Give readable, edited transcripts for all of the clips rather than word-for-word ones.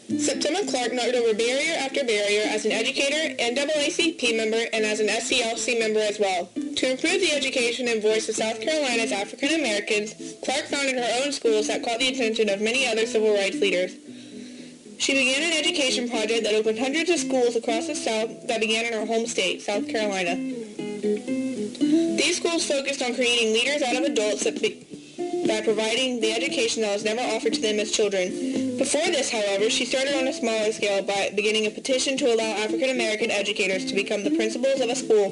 Septima Clark knocked over barrier after barrier as an educator, NAACP member, and as an SCLC member as well. To improve the education and voice of South Carolina's African Americans, Clark founded her own schools that caught the attention of many other civil rights leaders. She began an education project that opened hundreds of schools across the South that began in her home state, South Carolina. These schools focused on creating leaders out of adults by providing the education that was never offered to them as children. Before this, however, she started on a smaller scale by beginning a petition to allow African American educators to become the principals of a school,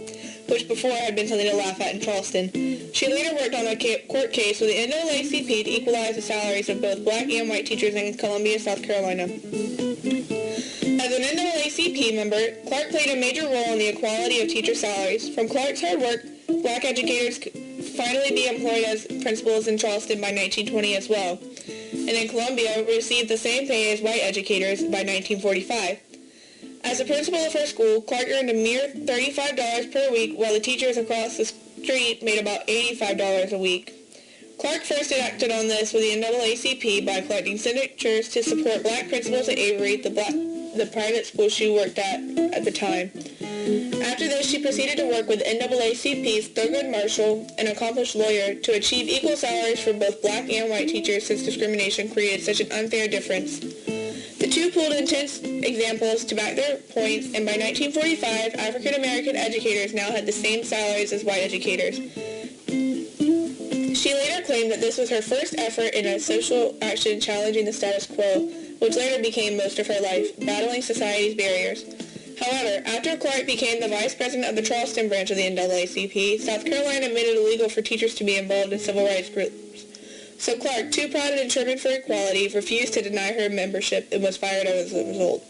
which before had been something to laugh at in Charleston. She later worked on a court case with the NAACP to equalize the salaries of both black and white teachers in Columbia, South Carolina. As an NAACP member, Clark played a major role in the equality of teacher salaries. From Clark's hard work, black educators could finally be employed as principals in Charleston by 1920 as well, and in Columbia received the same pay as white educators by 1945. As a principal of her school, Clark earned a mere $35 per week, while the teachers across the street made about $85 a week. Clark first acted on this with the NAACP by collecting signatures to support black principals at Avery, the private school she worked at the time. After this, she proceeded to work with NAACP's Thurgood Marshall, an accomplished lawyer, to achieve equal salaries for both black and white teachers since discrimination created such an unfair difference. The two pulled intense examples to back their points, and by 1945, African American educators now had the same salaries as white educators. She later claimed that this was her first effort in a social action challenging the status quo, which later became most of her life, battling society's barriers. However, after Clark became the vice president of the Charleston branch of the NAACP, South Carolina made it illegal for teachers to be involved in civil rights groups. So Clark, too proud and determined for equality, refused to deny her membership and was fired as a result.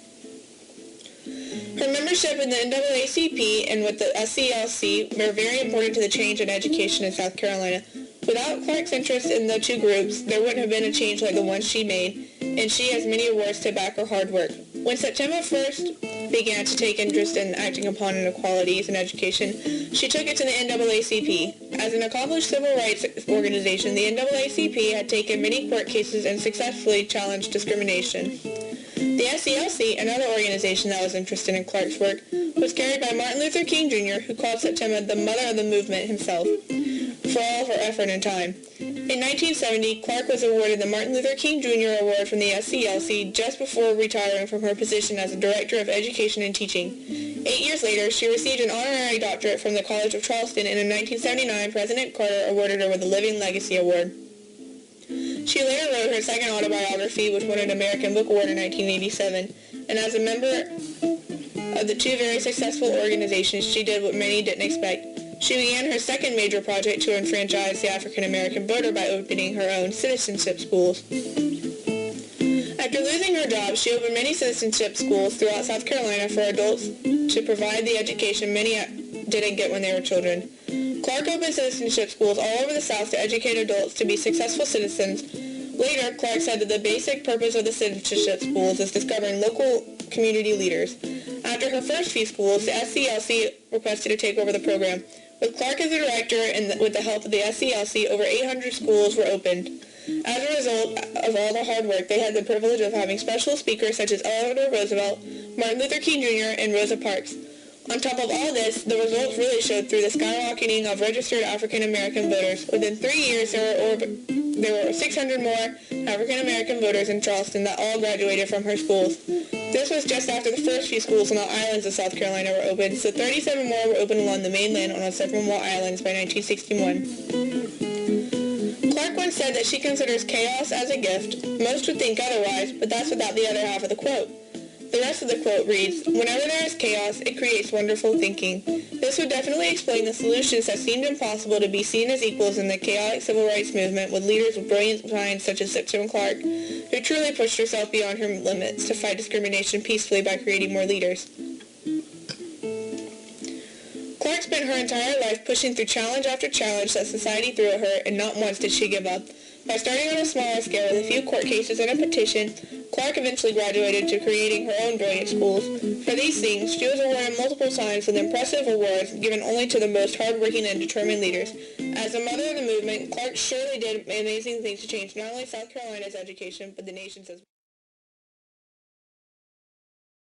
Her membership in the NAACP and with the SCLC were very important to the change in education in South Carolina. Without Clark's interest in the two groups, there wouldn't have been a change like the one she made, and she has many awards to back her hard work. When Septima first began to take interest in acting upon inequalities in education, she took it to the NAACP. As an accomplished civil rights organization, the NAACP had taken many court cases and successfully challenged discrimination. The SCLC, another organization that was interested in Clark's work, was carried by Martin Luther King Jr., who called Septima the mother of the movement himself, for all of her effort and time. In 1970, Clark was awarded the Martin Luther King Jr. Award from the SCLC just before retiring from her position as a Director of Education and Teaching. 8 years later, she received an honorary doctorate from the College of Charleston, and in 1979, President Carter awarded her with the Living Legacy Award. She later wrote her second autobiography, which won an American Book Award in 1987, and as a member of the two very successful organizations, she did what many didn't expect. She began her second major project to enfranchise the African American voter by opening her own citizenship schools. After losing her job, she opened many citizenship schools throughout South Carolina for adults to provide the education many didn't get when they were children. Clark opened citizenship schools all over the South to educate adults to be successful citizens. Later, Clark said that the basic purpose of the citizenship schools is discovering local community leaders. After her first few schools, the SCLC requested to take over the program. With Clark as the director and with the help of the SCLC, over 800 schools were opened. As a result of all the hard work, they had the privilege of having special speakers such as Eleanor Roosevelt, Martin Luther King Jr., and Rosa Parks. On top of all this, the results really showed through the skyrocketing of registered African American voters. Within 3 years, there were 600 more African American voters in Charleston that all graduated from her schools. This was just after the first few schools on the islands of South Carolina were opened, so 37 more were opened along the mainland on several more islands by 1961. Clark once said that she considers chaos as a gift. Most would think otherwise, but that's without the other half of the quote. The rest of the quote reads, "Whenever there is chaos, it creates wonderful thinking." This would definitely explain the solutions that seemed impossible to be seen as equals in the chaotic civil rights movement with leaders with brilliant minds such as Septima Clark, who truly pushed herself beyond her limits to fight discrimination peacefully by creating more leaders. Clark spent her entire life pushing through challenge after challenge that society threw at her, and not once did she give up. By starting on a smaller scale with a few court cases and a petition, Clark eventually graduated to creating her own brilliant schools. For these things, she was awarded multiple times with impressive awards given only to the most hardworking and determined leaders. As a mother of the movement, Clark surely did amazing things to change not only South Carolina's education, but the nation's as well.